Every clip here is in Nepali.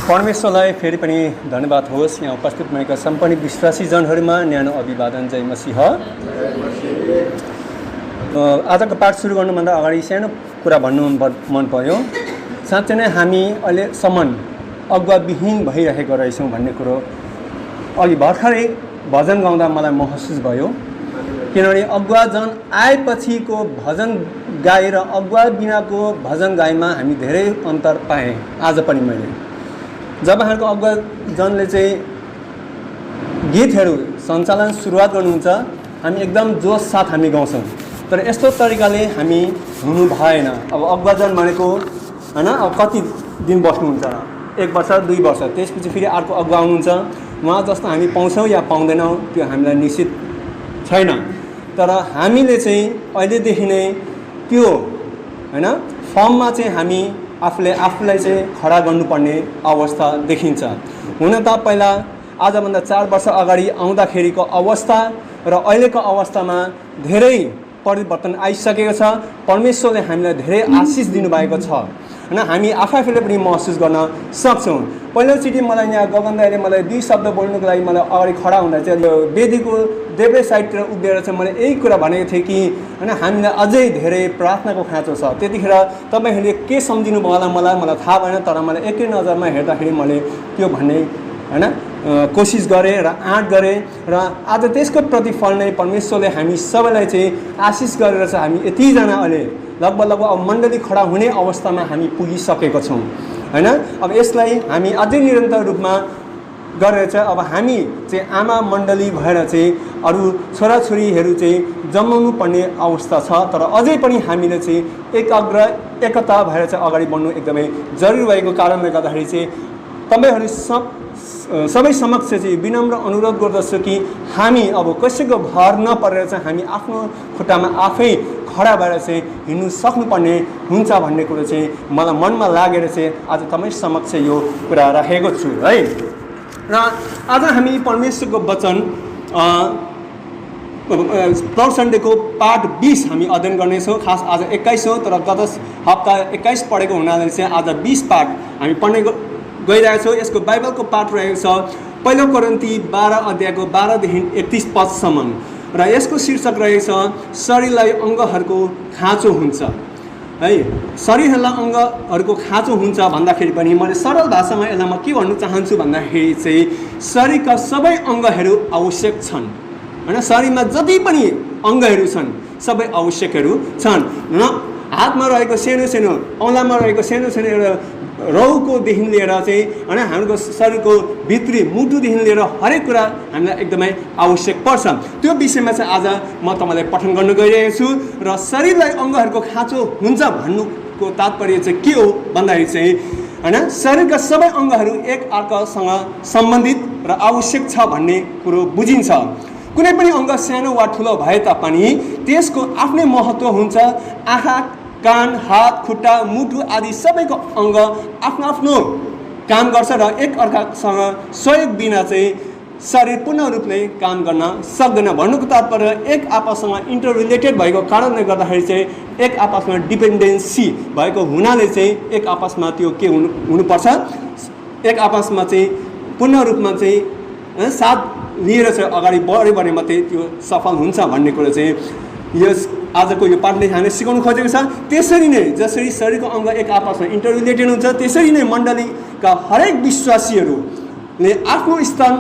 परमेश्वरलाई फेरि पनि धन्यवाद होस्। यहाँ उपस्थित भएका सम्पूर्ण विश्वासी जनहरूमा न्यानो अभिवादन। जय मसीह। आजको पाठ सुरु गर्नुभन्दा अगाडि सानो कुरा भन्नु मन पर्यो। साँच्चै नै हामी अहिलेसम्म अगुवाविहीन भइरहेको रहेछौँ भन्ने कुरो अघि भर्खरै भजन गाउँदा मलाई महसुस भयो। किनभने अगुवा जन आएपछिको भजन गाए र अगुवा बिनाको भजन गाएमा हामी धेरै अन्तर पाएँ। आज पनि मैले जब हामीहरूको अगुवा जनले चाहिँ गीतहरू सञ्चालन सुरुवात गर्नुहुन्छ, हामी एकदम जोस साथ हामी गाउँछौँ। तर यस्तो तरिकाले हामी हुनु भएन। अब अगुवाजन भनेको होइन, अब कति दिन बस्नुहुन्छ, 1 वर्ष 2 वर्ष, त्यसपछि फेरि अर्को अगुवा आउनुहुन्छ। उहाँ जस्तो हामी पाउँछौँ या पाउँदैनौँ त्यो हामीलाई निश्चित छैन। तर हामीले चाहिँ अहिलेदेखि नै त्यो होइन फर्ममा चाहिँ हामी आफूलाई चाहिँ खडा गर्नुपर्ने अवस्था देखिन्छ। हुन त पहिला आजभन्दा 4 वर्ष अगाडि आउँदाखेरिको अवस्था र अहिलेको अवस्थामा धेरै परिवर्तन आइसकेको छ। परमेश्वरले हामीलाई धेरै आशिष दिनुभएको छ होइन, हामी आफैले पनि महसुस गर्न सक्छौँ। पहिलोचोटि मलाई यहाँ गगन दाइले मलाई 2 शब्द बोल्नुको लागि मलाई अगाडि खडा हुँदा चाहिँ वेदीको देब्रे साइडतिर उभिएर चाहिँ मैले यही कुरा भनेको थिएँ कि होइन हामीलाई अझै धेरै प्रार्थनाको खाँचो छ। त्यतिखेर तपाईँहरूले के सम्झिनु भयो होला मलाई थाहा भएन। तर मलाई एकै नजरमा हेर्दाखेरि मैले त्यो भन्ने होइन कोसिस गरेँ र आँट गरेँ र आज त्यसको प्रतिफल नै परमेश्वरले हामी सबैलाई चाहिँ आशिष गरेर चाहिँ हामी यतिजना अहिले लगभग अब मण्डली खडा हुने अवस्थामा हामी पुगिसकेको छौँ होइन। अब यसलाई हामी अझै निरन्तर रूपमा गरेर चाहिँ अब हामी चाहिँ आमा मण्डली भएर चाहिँ अरू छोराछोरीहरू चाहिँ जमाउनु पर्ने अवस्था छ। तर अझै पनि हामीले चाहिँ एकता भएर चाहिँ अगाडि बढ्नु एकदमै जरुरी भएको कारणले गर्दाखेरि चाहिँ तपाईँहरू सबै समक्ष चाहिँ विनम्र अनुरोध गर्दछु कि हामी अब कसैको भर नपरेर चाहिँ हामी आफ्नो खुट्टामा आफै खडा भएर चाहिँ हिँड्नु सक्नुपर्ने हुन्छ भन्ने कुरो चाहिँ मलाई मनमा लागेर चाहिँ आज तपाईँ समक्ष यो कुरा राखेको छु है। र आज हामी परमेश्वरको वचन प्रसन्डेको पाठ 20 हामी अध्ययन गर्नेछौँ। खास आज 21 हो, तर गत हप्ता 21 पढेको हुनाले चाहिँ आज 20 पाठ हामी पढ्ने गइरहेको छौँ। यसको बाइबलको पाठ रहेको छ 1 कोरिन्थी 12 अध्यायको 12 देखि 31 पदसम्म र यसको शीर्षक रहेको छ शरीरलाई अङ्गहरूको खाँचो हुन्छ है। शरीरलाई अङ्गहरूको खाँचो हुन्छ भन्दाखेरि पनि मैले सरल भाषामा यसलाई म के भन्नु चाहन्छु भन्दाखेरि चाहिँ शरीरका सबै अङ्गहरू आवश्यक छन् होइन। शरीरमा जति पनि अङ्गहरू छन् सबै आवश्यकहरू छन्। र हातमा रहेको सानो सानो औँलामा रहेको सानो सानो एउटा रौकोदेखि लिएर चाहिँ होइन हाम्रो शरीरको भित्री मुटुदेखि लिएर हरेक कुरा हामीलाई एकदमै आवश्यक पर्छ। त्यो विषयमा चाहिँ आज म तपाईँलाई पठन गर्न गइरहेको छु। र शरीरलाई अङ्गहरूको खाँचो हुन्छ भन्नुको तात्पर्य चाहिँ के हो भन्दाखेरि चाहिँ होइन शरीरका सबै अङ्गहरू एक अर्कासँग सम्बन्धित र आवश्यक छ भन्ने कुरो बुझिन्छ। कुनै पनि अङ्ग सानो वा ठुलो भए तापनि त्यसको आफ्नै महत्त्व हुन्छ। आँखा, कान, हात, खुट्टा, मुटु आदि सबैको अङ्ग आफ्नो आफ्नो काम गर्छ र एक अर्कासँग सहयोग बिना चाहिँ शरीर पूर्ण रूपले काम गर्न सक्दैन। भन्नुको तात्पर्य एक आपससँग इन्टर रिलेटेड भएको कारणले गर्दाखेरि चाहिँ एक आपसमा डिपेन्डेन्सी भएको हुनाले चाहिँ एक आपसमा त्यो के हुनुपर्छ, एक आपसमा चाहिँ पूर्ण रूपमा चाहिँ साथ लिएर चाहिँ अगाडि बढ्यो भने मात्रै त्यो सफल हुन्छ भन्ने कुरो चाहिँ यस आजको यो पाठले हामीले सिकाउनु खोजेको छ। त्यसरी नै जसरी शरीरको अङ्ग एक आपसमा इन्टर रिलेटेड हुन्छ त्यसरी नै मण्डलीका हरेक विश्वासीहरूले आफ्नो स्थान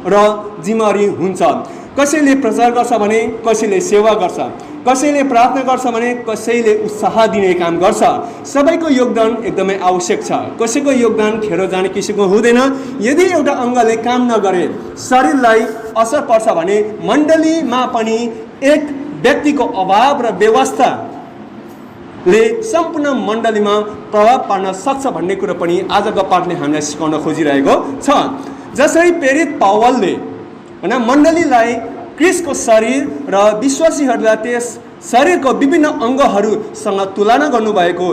र जिम्मेवारी हुन्छ। कसैले प्रचार गर्छ भने कसैले सेवा गर्छ, कसैले प्रार्थना गर्छ भने कसैले उत्साह दिने काम गर्छ। सबैको योगदान एकदमै आवश्यक छ। कसैको योगदान खेरो जाने किसिमको हुँदैन। यदि एउटा अङ्गले काम नगरे शरीरलाई असर पर्छ भने मण्डलीमा पनि एक व्यक्तिको अभाव र व्यवस्थाले सम्पूर्ण मण्डलीमा प्रभाव पार्न सक्छ भन्ने कुरो पनि आजको पाठले हामीलाई सिकाउन खोजिरहेको छ। जसरी प्रेरित पावलले होइन मण्डलीलाई क्रिस्टको शरीर र विश्वासीहरूलाई त्यस शरीरको विभिन्न अङ्गहरूसँग तुलना गर्नुभएको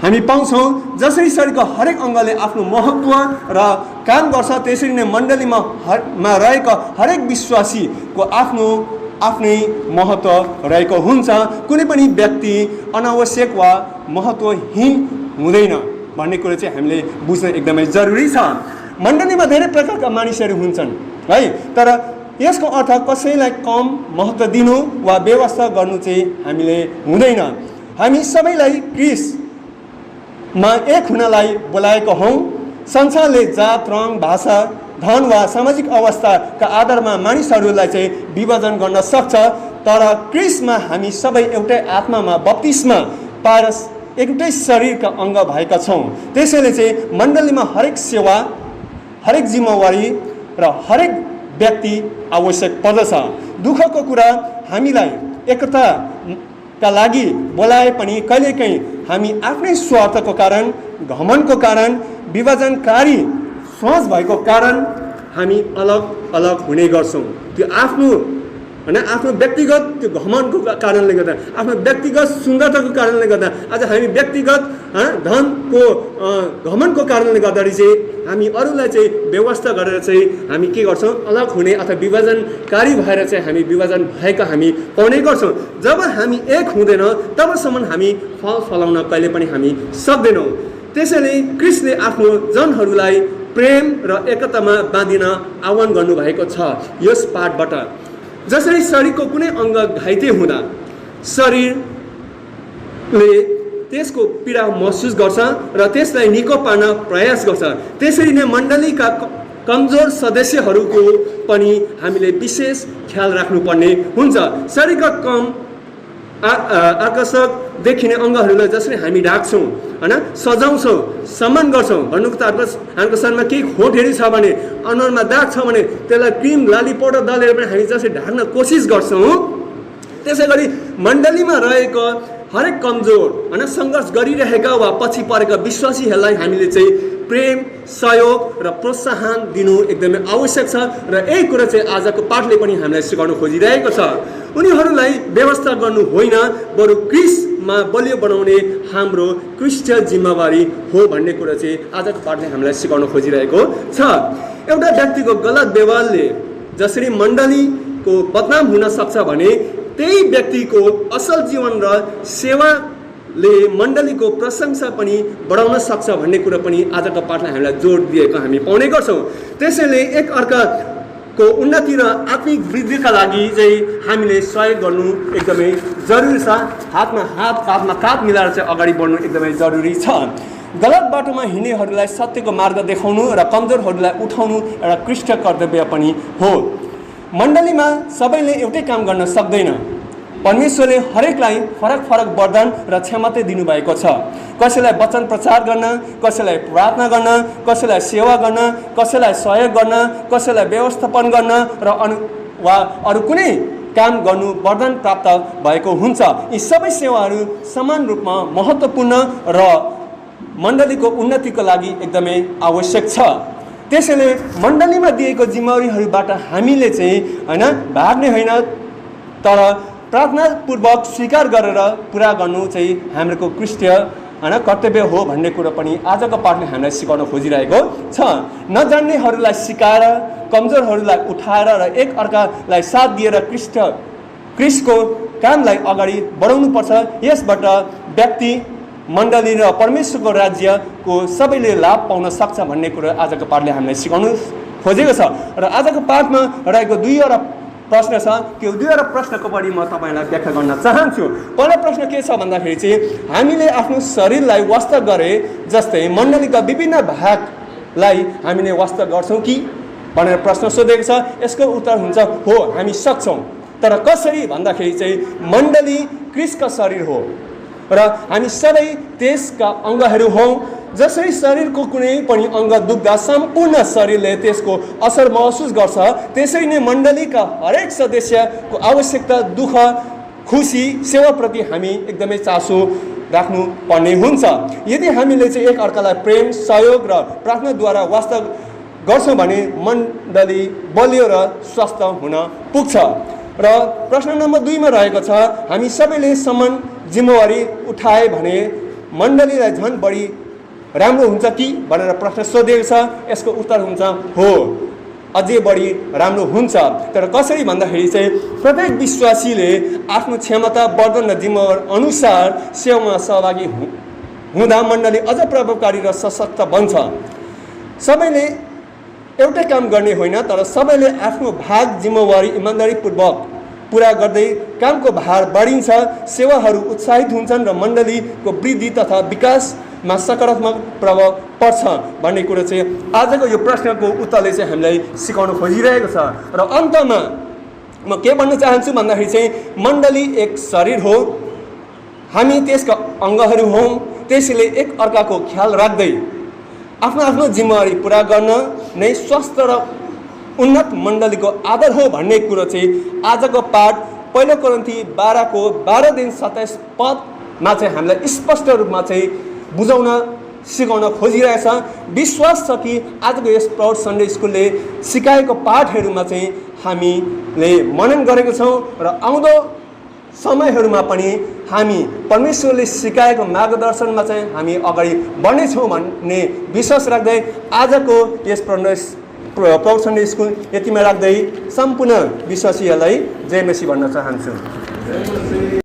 हामी पाउँछौँ। जसरी शरीरको हरेक अङ्गले आफ्नो महत्त्व र काम गर्छ त्यसरी नै मण्डलीमा रहेको हरेक विश्वासीको आफ्नै महत्त्व रहेको हुन्छ। कुनै पनि व्यक्ति अनावश्यक वा महत्त्वहीन हुँदैन भन्ने कुरो चाहिँ हामीले बुझ्न एकदमै जरुरी छ। मण्डलीमा धेरै प्रकारका मानिसहरू हुन्छन् है, तर यसको अर्थ कसैलाई कम महत्त्व दिनु वा व्यवस्था गर्नु चाहिँ हामीले हुँदैन। हामी सबैलाई क्रिस्टमा एक हुनलाई बोलाएको हौँ। संसारले जात, रङ, भाषा, धन वा सामाजिक अवस्थाका आधारमा मानिसहरूलाई चाहिँ विभाजन गर्न सक्छ, तर क्रिस्टमा हामी सबै एउटै आत्मामा बप्तिस्मा पाएर एउटै शरीरका अङ्ग भएका छौँ। त्यसैले चाहिँ मण्डलीमा हरेक सेवा, हरेक जिम्मेवारी र हरेक व्यक्ति आवश्यक पर्दछ। दुःखको कुरा हामीलाई एकताका लागि बोलाए पनि कहिलेकाहीँ हामी आफ्नै स्वार्थको कारण, घमण्डको कारण, विभाजनकारी सोच भएको कारण हामी अलग अलग हुने गर्छौँ। त्यो आफ्नो व्यक्तिगत त्यो घमण्डको कारणले गर्दा, आफ्नो व्यक्तिगत सुन्दरताको कारणले गर्दा, आज हामी व्यक्तिगत धनको घमण्डको कारणले गर्दाखेरि चाहिँ हामी अरूलाई चाहिँ व्यवस्था गरेर चाहिँ हामी के गर्छौँ, अलग हुने अथवा विभाजनकारी भएर चाहिँ हामी विभाजन भएका हामी पाउने गर्छौँ। जब हामी एक हुँदैन तबसम्म हामी फल फलाउन कहिले पनि हामी सक्दैनौँ। त्यसैले क्रिस्टले आफ्नो जनहरूलाई प्रेम र एकतामा बाँधिन आह्वान गर्नुभएको छ यस पाठबाट। जसरी शरीरको कुनै अङ्ग घाइते हुँदा शरीरले त्यसको पीडा महसुस गर्छ र त्यसलाई निको पार्न प्रयास गर्छ, त्यसरी नै मण्डलीका कमजोर सदस्यहरूको पनि हामीले विशेष ख्याल राख्नुपर्ने हुन्छ। शरीरका कम आकर्षक देखिने अङ्गहरूलाई जसरी हामी ढाक्छौँ, होइन, सजाउँछौँ, सम्मान गर्छौँ। भन्नुको त हाम्रो शरीरमा केही खोटहरू छ भने, अनुहारमा दाग छ भने त्यसलाई क्रिम, लाली, पाउडर दलेर पनि हामी जसरी ढाक्न कोसिस गर्छौँ, त्यसै गरी मण्डलीमा रहेको हरेक कमजोर, होइन, सङ्घर्ष गरिरहेका वा पछि परेका विश्वासीहरूलाई हामीले चाहिँ प्रेम, सहयोग र प्रोत्साहन दिनु एकदमै आवश्यक छ। र यही कुरा चाहिँ आजको पाठले पनि हामीलाई सिकाउन खोजिरहेको छ। उनीहरूलाई व्यवस्था गर्नु होइन, बरु क्रिस्टमा बलियो बनाउने हाम्रो क्रिस्चियन जिम्मेवारी हो भन्ने कुरा चाहिँ आजको पाठले हामीलाई सिकाउन खोजिरहेको छ। एउटा व्यक्तिको गलत व्यवहारले जसरी मण्डलीको बदनाम हुन सक्छ भने त्यही व्यक्तिको असल जीवन र सेवाले मण्डलीको प्रशंसा पनि बढाउन सक्छ भन्ने कुरा पनि आजको पाठले हामीलाई जोड दिएको हामी पाउने गर्छौँ। त्यसैले एक अर्काको उन्नति र आत्मिक वृद्धिका लागि चाहिँ हामीले सहयोग गर्नु एकदमै जरुरी छ। हातमा हात, काँधमा काँध मिलाएर चाहिँ अगाडि बढ्नु एकदमै जरुरी छ। गलत बाटोमा हिँड्नेहरूलाई सत्यको मार्ग देखाउनु र कमजोरहरूलाई उठाउनु एउटा क्रिस्ट कर्तव्य पनि हो। मण्डलीमा सबैले एउटै काम गर्न सक्दैन। परमेश्वरले हरेकलाई फरक फरक वरदान र क्षमता दिनुभएको छ। कसैलाई वचन प्रचार गर्न, कसैलाई प्रार्थना गर्न, कसैलाई सेवा गर्न, कसैलाई सहयोग गर्न, कसैलाई व्यवस्थापन गर्न र वा अरू कुनै काम गर्नु वरदान प्राप्त भएको हुन्छ। यी सबै सेवाहरू समान रूपमा महत्त्वपूर्ण र मण्डलीको उन्नतिको लागि एकदमै आवश्यक छ। त्यसैले मण्डलीमा दिएको जिम्मेवारीहरूबाट हामीले चाहिँ होइन भाग्ने होइन, तर प्रार्थनापूर्वक स्वीकार गरेर पुरा गर्नु चाहिँ हाम्रो क्रिस्टीय होइन कर्तव्य हो भन्ने कुरो पनि आजको पाठले हामीलाई सिकाउन खोजिरहेको छ। नजान्नेहरूलाई सिकाएर, कमजोरहरूलाई उठाएर र एक अर्कालाई साथ दिएर क्रिस्टको कामलाई अगाडि बढाउनुपर्छ। यसबाट व्यक्ति, मण्डली र परमेश्वरको राज्यको सबैले लाभ पाउन सक्छ भन्ने कुरो आजको पाठले हामीलाई सिकाउनु खोजेको छ। र आजको पाठमा रहेको दुईवटा प्रश्न छ। त्यो दुईवटा प्रश्नको पनि म तपाईँलाई व्याख्या गर्न चाहन्छु। पहिलो प्रश्न के छ भन्दाखेरि चाहिँ हामीले आफ्नो शरीरलाई वास्ता गरे जस्तै मण्डलीका विभिन्न भागलाई हामीले वास्ता गर्छौँ कि भनेर प्रश्न सोधेको छ। यसको उत्तर हुन्छ हो, हामी सक्छौँ। तर कसरी भन्दाखेरि चाहिँ मण्डली क्रिस्टका शरीर हो र हामी सबै त्यसका अङ्गहरू हौँ। जसरी शरीरको कुनै पनि अङ्ग दुख्दा सम्पूर्ण शरीरले त्यसको असर महसुस गर्छ, त्यसरी नै मण्डलीका हरेक सदस्यको आवश्यकता, दुःख, खुसी, सेवाप्रति हामी एकदमै चासो राख्नुपर्ने हुन्छ। यदि हामीले चाहिँ एक अर्कालाई प्रेम, सहयोग र प्रार्थनाद्वारा वास्ता गर्छौँ भने मण्डली बलियो र स्वस्थ हुन पुग्छ। र प्रश्न नम्बर 2 मा रहेको छ, हामी सबैले समान जिम्मेवारी उठाए भने मण्डलीलाई झन् बढी राम्रो हुन्छ कि भनेर प्रश्न सोधेको छ। यसको उत्तर हुन्छ हो, अझै बढी राम्रो हुन्छ। तर कसरी भन्दाखेरि चाहिँ प्रत्येक विश्वासीले आफ्नो क्षमता, वरदान र जिम्मेवारी अनुसार सेवामा सहभागी हुँदा मण्डली अझ प्रभावकारी र सशक्त बन्छ। सबैले एउटै काम गर्ने होइन, तर सबैले आफ्नो भाग जिम्मेवारी इमान्दारीपूर्वक पुरा गर्दै कामको भार बढिन्छ, सेवाहरू उत्साहित हुन्छन् र मण्डलीको वृद्धि तथा विकासमा सकारात्मक प्रभाव पर्छ भन्ने कुरो चाहिँ आजको यो प्रश्नको उत्तरले चाहिँ हामीलाई सिकाउन खोजिरहेको छ। र अन्तमा म के भन्न चाहन्छु भन्दाखेरि चाहिँ मण्डली एक शरीर हो, हामी त्यसका अङ्गहरू हौँ, त्यसैले एक अर्काको ख्याल राख्दै आफ्नो आफ्नो जिम्मेवारी पुरा गर्न नै स्वस्थ र उन्नत मण्डलीको आधार हो भन्ने कुरो चाहिँ आजको पाठ 1 कोरिन्थी 12:27 पदमा चाहिँ हामीलाई स्पष्ट रूपमा चाहिँ बुझाउन सिकाउन खोजिरहेछ। विश्वास छ कि आजको यस प्रौढ सन्डे स्कुलले सिकाएको पाठहरूमा चाहिँ हामीले मनन गरेको छौँ र आउँदो समयहरूमा पनि हामी परमेश्वरले सिकाएको मार्गदर्शनमा चाहिँ हामी अगाडि बढ्नेछौँ भन्ने विश्वास राख्दै आजको यस प्रौढ सन्डे स्कुल यतिमा राख्दै सम्पूर्ण विश्वासीहरूलाई जय मसी भन्न चाहन्छु।